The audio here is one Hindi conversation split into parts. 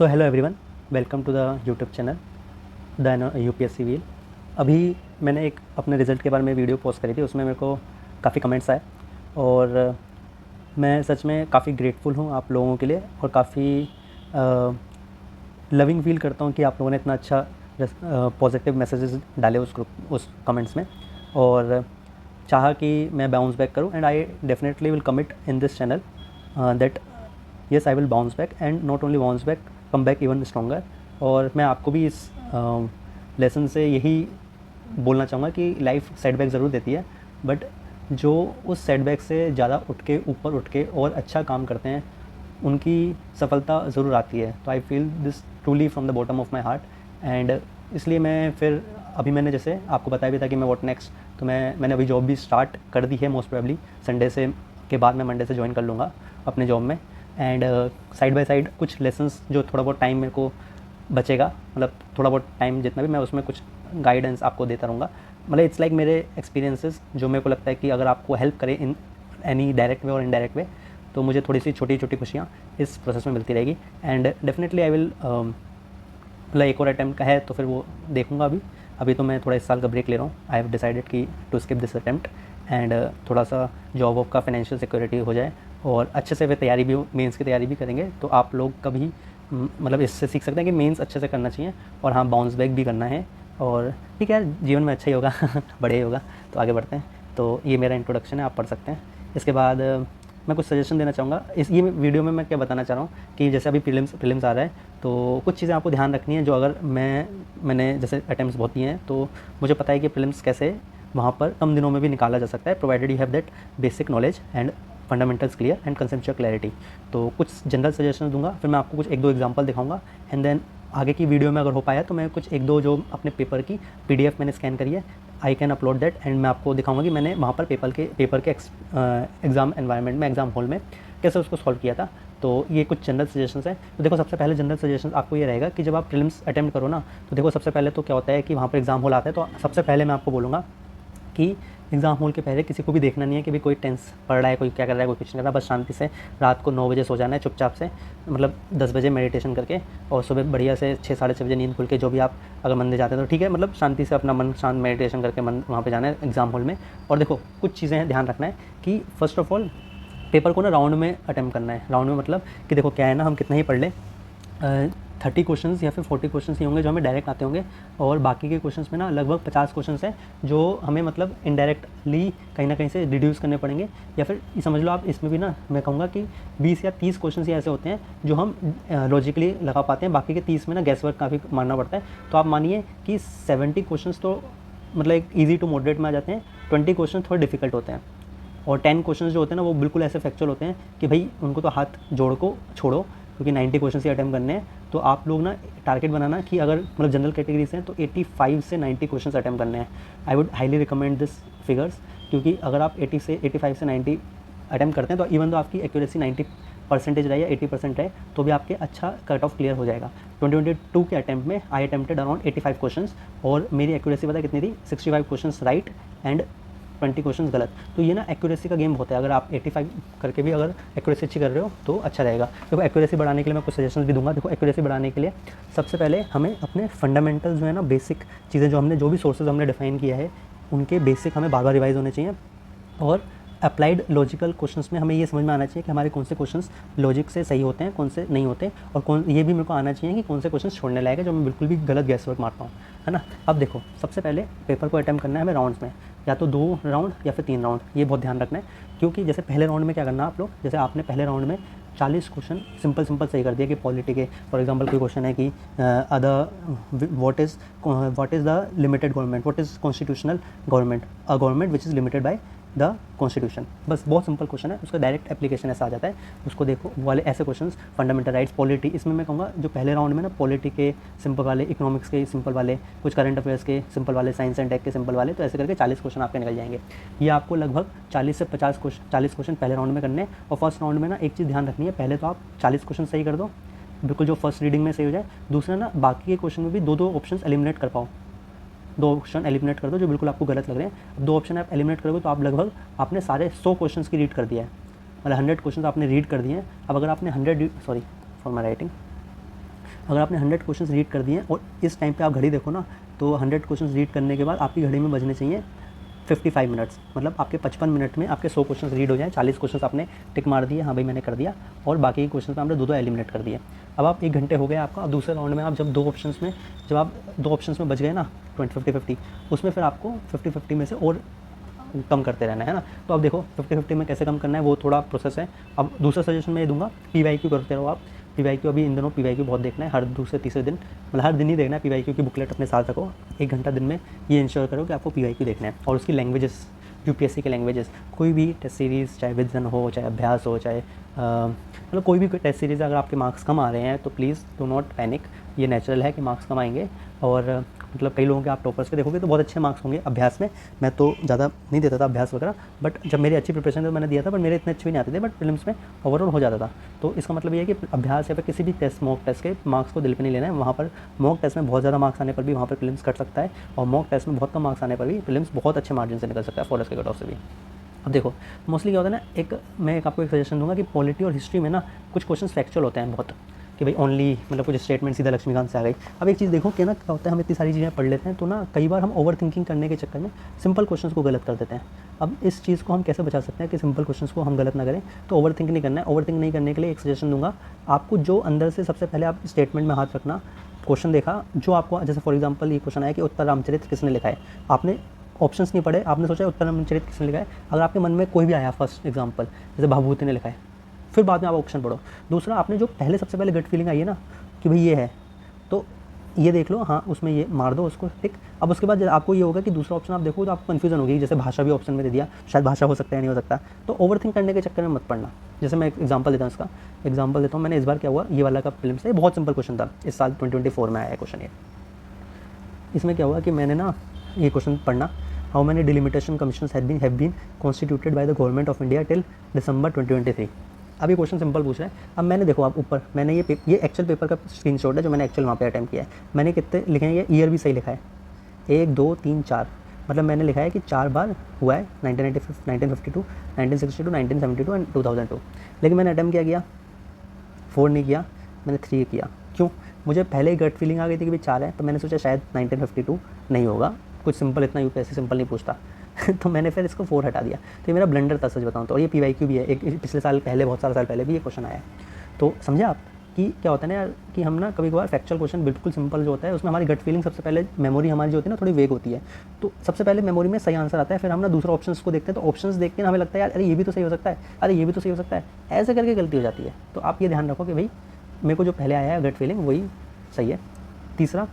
So hello everyone, welcome to the YouTube channel the UPSC wheel. अभी मैंने एक अपने रिज़ल्ट के बारे में वीडियो पोस्ट करी थी, उसमें मेरे को काफ़ी कमेंट्स आए और मैं सच में काफ़ी ग्रेटफुल हूँ आप लोगों के लिए और काफ़ी लविंग फील करता हूँ कि आप लोगों ने इतना अच्छा पॉजिटिव मैसेजेस डाले उस कमेंट्स में और चाहा कि मैं बाउंस बैक करूँ and I definitely will commit in this channel that yes I will bounce back and not only bounce back, come back even stronger. और मैं आपको भी इस लेसन से यही बोलना चाहूँगा कि लाइफ सेटबैक ज़रूर देती है, बट जो उस सेटबैक से ज़्यादा ऊपर उठ के और अच्छा काम करते हैं उनकी सफलता ज़रूर आती है। तो I feel this truly from the bottom of my heart and इसलिए मैं फिर अभी मैंने जैसे आपको बताया भी था कि मैं व्हाट नेक्स्ट, तो मैंने अभी जॉब भी स्टार्ट कर दी है। मोस्ट प्रोबेबली संडे से के बाद मैं मंडे से ज्वाइन कर लूँगा अपने जॉब में एंड साइड बाय साइड कुछ लेसन्स जो थोड़ा बहुत टाइम मेरे को बचेगा, मतलब थोड़ा बहुत टाइम जितना भी, मैं उसमें कुछ गाइडेंस आपको देता रहूँगा। मतलब इट्स लाइक मेरे एक्सपीरियंसेस जो मेरे को लगता है कि अगर आपको हेल्प करे इन एनी डायरेक्ट वे और इनडायरेक्ट वे, तो मुझे थोड़ी सी छोटी छोटी खुशियाँ इस प्रोसेस में मिलती रहेगी एंड डेफिनेटली आई विल मतलब एक और अटैम्प्ट का है तो फिर वो देखूँगा। अभी तो मैं थोड़ा इस साल का ब्रेक ले रहा हूँ। आई हैव डिसाइडेड कि to skip this attempt and थोड़ा सा जॉब वॉब का फाइनेंशियल सिक्योरिटी हो जाए और अच्छे से वे तैयारी भी, मेंस की तैयारी भी करेंगे तो आप लोग का भी मतलब इससे सीख सकते हैं कि मेंस अच्छे से करना चाहिए और हाँ, बाउंस बैक भी करना है और ठीक है, जीवन में अच्छा ही होगा बड़े ही होगा। तो आगे बढ़ते हैं। तो ये मेरा इंट्रोडक्शन है, आप पढ़ सकते हैं। इसके बाद मैं कुछ सजेशन देना चाहूँगा इस ये वीडियो में। मैं क्या बताना चाह रहा हूँ कि जैसे अभी प्रीलिम्स आ रहा है तो कुछ चीज़ें आपको ध्यान रखनी है जो अगर मैंने जैसे अटैम्प्ट्स बहुत दिए हैं तो मुझे पता है कि प्रीलिम्स कैसे वहाँ पर कम दिनों में भी निकाला जा सकता है, provided you have that basic knowledge and fundamentals clear and conceptual clarity. तो कुछ जनरल सजेशन दूंगा, फिर मैं आपको कुछ एक दो एग्जांपल दिखाऊंगा एंड देन आगे की वीडियो में अगर हो पाया तो मैं कुछ एक दो जो अपने पेपर की PDF मैंने स्कैन करी है, I can upload that and मैं आपको दिखाऊंगा कि मैंने वहाँ पर पेपर के एग्ज़ाम एनवायरनमेंट में, एग्ज़ाम हॉल में कैसे उसको सॉल्व किया था। तो ये कुछ जनरल सजेशंस हैं। तो देखो, सबसे पहले जनरल सजेशन आपको ये रहेगा कि जब आप प्रीलिम्स अटेम्प्ट करो ना, तो देखो सबसे पहले तो क्या होता है कि वहाँ पर एग्ज़ाम हॉल आता है। तो सबसे पहले मैं आपको बोलूँगा कि एग्ज़ाम हॉल के पहले किसी को भी देखना नहीं है कि भाई कोई टेंस पढ़ रहा है, कोई क्या कर रहा है, कोई कुछ नहीं कर रहा। बस शांति से रात को 9 बजे सो जाना है चुपचाप से, मतलब 10 बजे मेडिटेशन करके और सुबह बढ़िया से 6 साढ़े 6 बजे नींद खुल के, जो भी आप अगर मंदिर जाते हैं तो ठीक है, मतलब शांति से अपना मन शांत मेडिटेशन करके मन वहाँ पे जाना है एग्ज़ाम हॉल में। और देखो कुछ चीज़ें ध्यान रखना है कि फर्स्ट ऑफ ऑल पेपर को ना राउंड में अटैम्प्ट करना है। राउंड में मतलब कि देखो क्या है ना, हम कितना ही पढ़ लें 30 क्वेश्चंस या फिर 40 क्वेश्चंस ही होंगे जो हमें डायरेक्ट आते होंगे और बाकी के क्वेश्चंस में ना लगभग 50 क्वेश्चंस हैं जो हमें मतलब इनडायरेक्टली कहीं ना कहीं से रिड्यूस करने पड़ेंगे। या फिर समझ लो आप इसमें भी ना, मैं कहूँगा कि 20 या 30 क्वेश्चंस ही ऐसे होते हैं जो हम लॉजिकली लगा पाते हैं, बाकी के 30 में ना गैस वर्क काफ़ी मारना पड़ता है। तो आप मानिए कि 70 क्वेश्चन तो मतलब एक ईजी टू मॉडरेट में आ जाते हैं, 20 क्वेश्चन थोड़े डिफिकल्ट होते हैं और 10 क्वेश्चन जो होते हैं ना वो बिल्कुल ऐसे फैक्चुअल होते हैं कि भाई उनको तो हाथ जोड़ को छोड़ो, क्योंकि 90 क्वेश्चन ही अटैम्प्ट करने हैं। तो आप लोग ना टारगेट बनाना कि अगर मतलब जनरल कैटेगरी से हैं तो 85 से 90 क्वेश्चन अटैम्प्ट करने हैं। I would highly recommend this figures, क्योंकि अगर आप 85 से 90 अटैम्प्ट करते हैं तो इवन तो आपकी एक्यूरेसी 90% रहे या 80% रहे तो भी आपके अच्छा कट ऑफ क्लियर हो जाएगा। 2022 के अटैम्प्ट में आई अटैम्प्टेड अराउंड 85 क्वेश्चन और मेरी एक्यूरेसी पता कितनी थी, 65 क्वेश्चन राइट एंड 20 क्वेश्चन गलत। तो ये ना एक्यूरेसी का गेम होता है, अगर आप 85 करके भी अगर एक्यूरेसी अच्छी कर रहे हो तो अच्छा रहेगा। देखो एक्यूरेसी बढ़ाने के लिए मैं कुछ सजेशंस भी दूंगा। देखो एक्यूरेसी बढ़ाने के लिए सबसे पहले हमें अपने फंडामेंटल्स जो है ना, बेसिक चीज़ें जो भी सोर्सेज हमने डिफाइन किया है उनके बेसिक हमें बार बार रिवाइज होने चाहिए और अप्लाइड लॉजिकल क्वेश्चंस में हमें ये समझ में आना चाहिए कि हमारे कौन से क्वेश्चंस लॉजिक से सही होते हैं, कौन से नहीं होते, और ये भी मेरे को आना चाहिए कि कौन से क्वेश्चंस छोड़ने लायक है जो मैं बिल्कुल भी गलत गैस वर्क मारता हूँ, है ना। अब देखो सबसे पहले पेपर को अटैम्प्ट करना है हमें राउंड्स में, या तो 2 राउंड या फिर 3 राउंड, ये बहुत ध्यान रखना है। क्योंकि जैसे पहले राउंड में क्या करना है आप लोग, जैसे आपने पहले राउंड में 40 क्वेश्चन सिंपल सही कर दिया कि पॉलिटी के, फॉर एग्जांपल कोई क्वेश्चन है कि what is the limited government, what is constitutional government, a government which is limited by the constitution. बस बहुत सिंपल क्वेश्चन है, उसका डायरेक्ट एप्लीकेशन ऐसा आ जाता है, उसको देखो वाले ऐसे क्वेश्चंस। फंडामेंटल राइट्स, पॉलिटी, इसमें मैं कहूँगा जो पहले राउंड में ना पॉलिटी के सिंपल वाले, इकोनॉमिक्स के सिंपल वाले, कुछ करंट अफेयर्स के सिंपल वाले, साइंस एंड टेक के सिंपल वाले, तो ऐसे करके 40 क्वेश्चन आपके निकल जाएंगे। ये आपको लगभग 40 से 40 क्वेश्चन पहले राउंड में करने हैं। और फर्स्ट राउंड में ना एक चीज़ ध्यान रखनी है, पहले तो आप 40 क्वेश्चन सही कर दो, बिल्कुल जो फर्स्ट रीडिंग में सही हो जाए। दूसरा ना बाकी के क्वेश्चन में भी 2 ऑप्शन एलिमिनेट कर पाओ, 2 ऑप्शन एलिमिनेट कर दो जो बिल्कुल आपको गलत लग रहे हैं। अब 2 ऑप्शन आप एलिमिनेट करोगे तो आप लगभग आपने सारे 100 क्वेश्चंस की रीड कर दिया है, मतलब 100 क्वेश्चंस आपने रीड कर दिए हैं। अब अगर आपने 100 सॉरी फॉर माई राइटिंग, अगर आपने 100 क्वेश्चन रीड कर दिए और इस टाइम पे आप घड़ी देखो ना, तो 100 क्वेश्चन रीड करने के बाद आपकी घड़ी में बजने चाहिए 55 मिनट्स, मतलब आपके 55 मिनट में आपके 100 क्वेश्चन रीड हो जाएँ। 40 क्वेश्चन आपने टिक मार दिए, हाँ भाई मैंने कर दिया, और बाकी क्वेश्चन आपने 2 एलिमिनेट कर दिए। अब आप 1 घंटे हो गया आपका। अब दूसरे राउंड में आप जब 2 ऑप्शंस में बच गए ना 50-50, उसमें फिर आपको 50-50 में से और कम करते रहना है ना। तो अब देखो 50-50 में कैसे कम करना है, वो थोड़ा प्रोसेस है। अब दूसरा सजेशन मैं ये दूंगा, PYQ करते रहो आप। PYQ अभी इन दिनों PYQ बहुत देखना है, हर दूसरे तीसरे दिन, मतलब हर दिन ही देखना है। PYQ की बुकलेट अपने साथ रखो, 1 घंटा दिन में ये इंश्योर करो कि आपको PYQ देखना है। और उसकी लैंग्वेजेस, UPSC के लैंग्वेजेस, कोई भी टेस्ट सीरीज़, चाहे विजन हो, चाहे अभ्यास हो, चाहे मतलब कोई भी टेस्ट सीरीज़, अगर आपके मार्क्स कम आ रहे हैं तो प्लीज़ डू नॉट पैनिक। ये नेचुरल है कि मार्क्स कम आएंगे, और मतलब कई लोगों के आप टॉपर्स के देखोगे तो बहुत अच्छे मार्क्स होंगे अभ्यास में। मैं तो ज़्यादा नहीं देता था अभ्यास वगैरह, बट जब मेरी अच्छी प्रिपरेशन तो मैंने दिया था, बट मेरे इतने अच्छे भी नहीं आते थे, बट प्रीलिम्स में ओवरऑल हो जाता था। तो इसका मतलब ये है कि अभ्यास या फिर किसी भी टेस्ट, मॉक टेस्ट के मार्क्स को दिल पे नहीं लेना है। वहाँ पर मॉक टेस्ट में बहुत ज़्यादा मार्क्स आने पर भी वहाँ पर प्रीलिम्स कट सकता है, और मॉक टेस्ट में बहुत कम मार्क्स आने पर भी प्रीलिम्स बहुत अच्छे मार्जिन से निकल सकता है फॉरेस्ट के कट ऑफ से भी। अब देखो मोस्टली क्या होता है ना, मैं आपको एक सजेशन दूंगा कि पॉलिटी और हिस्ट्री में ना कुछ क्वेश्चन फैक्चुअल होते हैं बहुत, कि भाई ओनली मतलब कुछ स्टेटमेंट सीधा लक्ष्मीकांत से आ गई। अब एक चीज़ देखो कि ना क्या होता है, हम इतनी सारी चीज़ें पढ़ लेते हैं तो ना कई बार हम ओवर थिंकिंग करने के चक्कर में सिंपल क्वेश्चंस को गलत कर देते हैं। अब इस चीज़ को हम कैसे बचा सकते हैं कि सिंपल क्वेश्चंस को हम गलत ना करें, तो ओवर थिंक नहीं करना है। ओवर थिंक नहीं करने के लिए एक सजेशन दूंगा आपको, जो अंदर से सबसे पहले आप स्टेटमेंट में हाथ रखना, क्वेश्चन देखा जो आपको, जैसे फॉर एग्जाम्पल ये क्वेश्चन आया कि उत्तर रामचरित किसने लिखा है, आपने ऑप्शंस नहीं पढ़े, आपने सोचा उत्तर रामचरित किसने लिखा है। अगर आपके मन में कोई भी आया फर्स्ट एग्जाम्पल, जैसे भाभूति ने लिखा है, फिर बाद में आप ऑप्शन पढ़ो। दूसरा, आपने जो पहले सबसे पहले गट फीलिंग आई है ना कि भाई ये है, तो ये देख लो, हाँ उसमें ये मार दो उसको टिक। अब उसके बाद आपको ये होगा कि दूसरा ऑप्शन आप देखो तो आपको कन्फ्यूजन होगी, जैसे भाषा भी ऑप्शन में दे दिया, शायद भाषा हो सकता है, नहीं हो सकता, तो ओवर थिंक करने के चक्कर में मत पड़ना। जैसे मैं एक एग्जांपल देता हूँ, इसका एग्जांपल देता हूँ। मैंने इस बार क्या हुआ, ये वाला का फिल्म से बहुत सिंपल क्वेश्चन था, इस साल 2024 में आया है क्वेश्चन ये। इसमें क्या हुआ कि मैंने ना ये क्वेश्चन पढ़ना, how many delimitation commissions have been constituted by the government of India till December 2023। अब ये क्वेश्चन सिंपल पूछ रहा है। अब मैंने देखो, आप ऊपर मैंने ये एक्चुअल पेपर का स्क्रीनशॉट है जो मैंने एक्चुअल वहाँ पे अटेम्प्ट किया है। मैंने कितने लिखे हैं, ये ईयर भी सही लिखा है, 1 2 3 4, मतलब मैंने लिखा है कि 4 बार हुआ है, 1995, 1952, 1962, 1972 एंड 2002। लेकिन मैंने अटेम्प्ट क्या किया, 4 नहीं किया, मैंने 3 किया। क्यों? मुझे पहले ही गट फीलिंग आ गई थी कि भाई 4 है, तो मैंने सोचा शायद 1952 नहीं होगा, कुछ सिंपल, इतना यूपीएससी सिंपल नहीं पूछता तो मैंने फिर इसको 4 हटा दिया। तो ये मेरा ब्लंडर था सच बताऊँ तो। और ये PYQ भी है, एक पिछले साल पहले, बहुत सारे साल पहले भी ये क्वेश्चन आया है। तो समझे आप कि क्या होता है ना यार, कि हम ना कभी कभार फैक्चुअल क्वेश्चन बिल्कुल सिंपल जो होता है उसमें हमारी गट फीलिंग सबसे पहले, मेमोरी हमारी जो होती है ना थोड़ी वेग होती है, तो सबसे पहले मेमोरी में सही आंसर आता है, फिर हम ना दूसरा ऑप्शंस को देखते हैं, तो ऑप्शंस देख के हमें लगता है यार अरे ये भी तो सही हो सकता है, अरे ये भी तो सही हो सकता है, ऐसे करके गलती हो जाती है। तो आप ये ध्यान रखो कि भाई मेरे को जो पहले आया है गट फीलिंग वही सही है। तीसरा,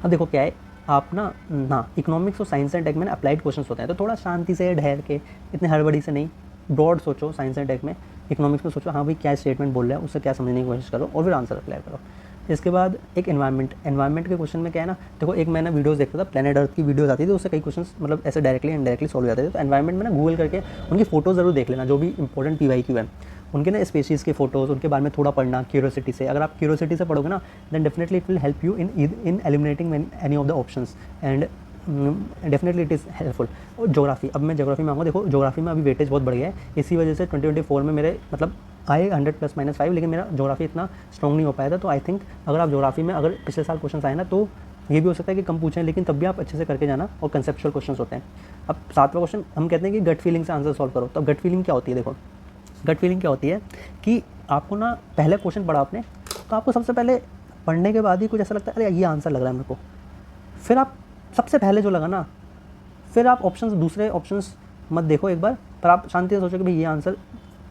अब देखो क्या है, आप ना इकोनॉमिक्स और साइंस एंड टेक में अप्लाइड क्वेश्चंस होते हैं, तो थोड़ा शांति से ठहर के, इतने हड़बड़ी से नहीं, ब्रॉड सोचो साइंस एंड टेक में। इकोनॉमिक्स में सोचो हाँ भाई क्या स्टेटमेंट बोल रहा है, उससे क्या समझने की कोशिश करो, और फिर आंसर अप्लाई करो। इसके बाद एक एनवायरनमेंट के क्वेश्चन में क्या है ना, देखो एक मैंने वीडियोस देखता था, प्लेनेट अर्थ की वीडियोस आती थी, उससे कई क्वेश्चन मतलब ऐसे डायरेक्टली इनडायरेक्टली सॉल्व हो जाते थे। तो एनवायरनमेंट में ना गूगल करके उनकी फोटो ज़रूर देख लेना, जो भी इंपॉर्टेंट PYQ है उनके ना स्पेशीज़ के फोटोज़, उनके बारे में थोड़ा पढ़ना क्यूरियोसिटी से। अगर आप क्यूरियोसिटी से पढ़ोगे ना, then definitely it will help you in eliminating any of the options, and definitely it is helpful. और ज्योग्राफी, अब मैं ज्योग्राफी में आऊँगा, देखो ज्योग्राफी में अभी वेटेज बहुत बढ़ गया है, इसी वजह से 2024 में मेरे मतलब आए 100 ± 5, लेकिन मेरा ज्योग्राफी इतना स्ट्रॉन्ग नहीं हो पाया था। तो आई थिंक अगर आप ज्योग्राफी में, अगर पिछले साल क्वेश्चन आए ना, तो ये भी हो सकता है कि कम पूछें, लेकिन तब भी आप अच्छे से करके जाना, और कंसेप्चुअल क्वेश्चन होते हैं। अब 7वां क्वेश्चन हम कहते हैं कि गट फीलिंग से आंसर सॉल्व करो। तो अब गट फीलिंग क्या होती है, देखो गट फीलिंग क्या होती है कि आपको ना पहले क्वेश्चन पढ़ा आपने, तो आपको सबसे पहले पढ़ने के बाद ही कुछ ऐसा लगता है अरे ये आंसर लग रहा है मेरे को, फिर आप सबसे पहले जो लगा ना, फिर आप ऑप्शंस, दूसरे ऑप्शंस मत देखो एक बार, पर आप शांति से सोचो कि भाई ये आंसर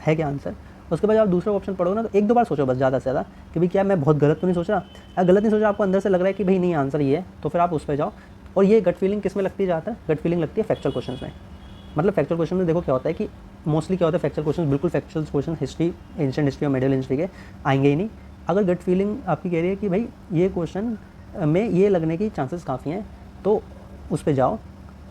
है क्या आंसर। उसके बाद आप दूसरे ऑप्शन पढ़ो ना, तो 1-2 बार सोचो बस, ज़्यादा से ज़्यादा, कि भाई क्या मैं बहुत गलत तो नहीं सोच रहा। अगर गलत नहीं सोच रहा, आपको अंदर से लग रहा है कि भाई नहीं आंसर ये है, तो फिर आप उस पर जाओ। और ये गट फीलिंग किस में लगती है ज़्यादातर? गट फीलिंग लगती है फैक्चुअल क्वेश्चन में। मतलब फैक्चुअल क्वेश्चन में देखो क्या होता है कि मोस्टली क्या होता है, फैक्चुअल क्वेश्चन बिल्कुल factual question history, ancient history और मेडिवल हिस्ट्री के आएंगे ही नहीं। अगर गट फीलिंग आपकी कह रही है कि भाई ये क्वेश्चन में ये लगने की चांसेस काफ़ी हैं, तो उस पर जाओ,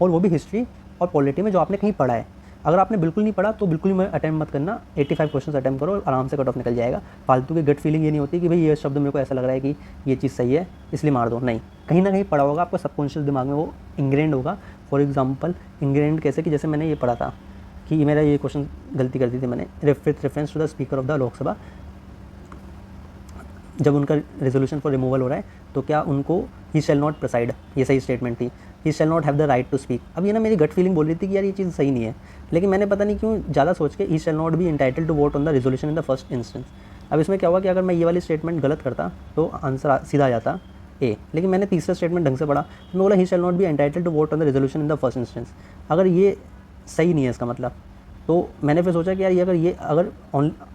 और वो भी हिस्ट्री और पॉलिटी में जो आपने कहीं पढ़ा है। अगर आपने बिल्कुल नहीं पढ़ा तो बिल्कुल भी अटैम्प्ट मत करना, 85 क्वेश्चन अटैम्प्ट करो, आराम से कट ऑफ निकल जाएगा। फालतू की गट फीलिंग ये नहीं होती कि भाई ये शब्द मेरे को ऐसा लग रहा है कि ये चीज़ सही है इसलिए मार दो, नहीं, कहीं ना कहीं पढ़ा होगा, आपको सबकॉन्शियस दिमाग में वो इंग्रेंड होगा। फॉर एग्जाम्पल इंग्रेंड कैसे, कि जैसे मैंने ये पढ़ा था कि मेरा ये क्वेश्चन गलती कर दी थी मैंने, reference to the speaker of the Lok Sabha, जब उनका रेजोल्यूशन फॉर रिमूवल हो रहा है तो क्या उनको ही शैल नॉट प्रिसाइड, ये सही स्टेटमेंट थी, he shall not have the right to speak. अब ये ना मेरी गट फीलिंग बोल रही थी कि यार ये चीज़ सही नहीं है, लेकिन मैंने पता नहीं क्यों ज़्यादा सोच के he shall not be entitled to vote on the resolution in the first instance. अब इसमें क्या हुआ कि अगर मैं ये वाली स्टेटमेंट गलत करता तो आंसर सीधा आ जाता ए, लेकिन मैंने तीसरा स्टेटमेंट ढंग से पढ़ा तो मैं बोला he shall not be entitled to vote on the resolution in the first instance. अगर ये सही नहीं है इसका मतलब, तो मैंने फिर सोचा कि यार ये अगर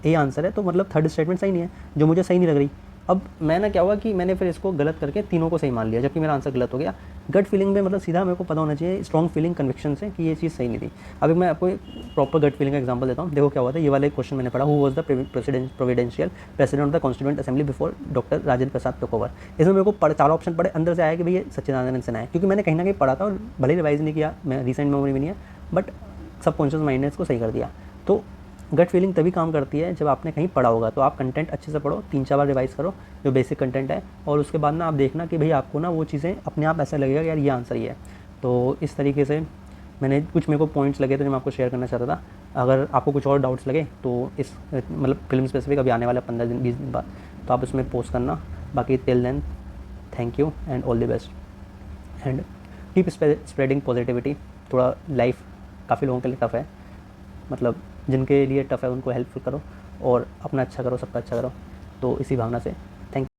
ए आंसर है तो मतलब थर्ड स्टेटमेंट सही नहीं है, जो मुझे सही नहीं लग रही। अब मैं ना क्या हुआ कि मैंने फिर इसको गलत करके तीनों को सही मान लिया, जबकि मेरा आंसर गलत हो गया। गट फीलिंग में मतलब सीधा मेरे को पता होना चाहिए, स्ट्रॉन्ग फीलिंग कन्विक्शन से कि ये चीज़ सही नहीं थी। अभी मैं आपको एक प्रॉपर गट फीलिंग का एग्जांपल देता हूँ। देखो क्या हुआ था, ये वाला एक क्वेश्चन मैंने पढ़ा, who was the providential president of the constituent assembly before doctor Rajendra Prasad took over. इसमें मेरे को चार ऑप्शन पड़े, अंदर से आया कि भाई ये सच्चिदानंद सिन्हा है, क्योंकि मैंने कहीं ना कहीं पढ़ा था और भले ही रिवाइज नहीं किया, मैं रिसेंट मेमोरी में नहीं है, बट सबकॉन्शियस माइंड ने इसको सही कर दिया। तो गट फीलिंग तभी काम करती है जब आपने कहीं पढ़ा होगा। तो आप कंटेंट अच्छे से पढ़ो, 3-4 बार रिवाइज करो जो बेसिक कंटेंट है, और उसके बाद ना आप देखना कि भाई आपको ना वो चीज़ें अपने आप ऐसा लगेगा कि यार ये आंसर ही है। तो इस तरीके से मैंने कुछ मेरे को पॉइंट्स लगे थे जो मैं आपको शेयर करना चाहता था। अगर आपको कुछ और डाउट्स लगे तो इस मतलब फिल्म स्पेसिफिक अभी आने वाला 15 दिन 20 दिन बाद, तो आप उसमें पोस्ट करना। बाकी till then thank you and all the best and keep spreading positivity. थोड़ा लाइफ काफ़ी लोगों के लिए टफ़ है, मतलब जिनके लिए टफ़ है उनको हेल्पफुल करो और अपना अच्छा करो, सबका अच्छा करो। तो इसी भावना से थैंक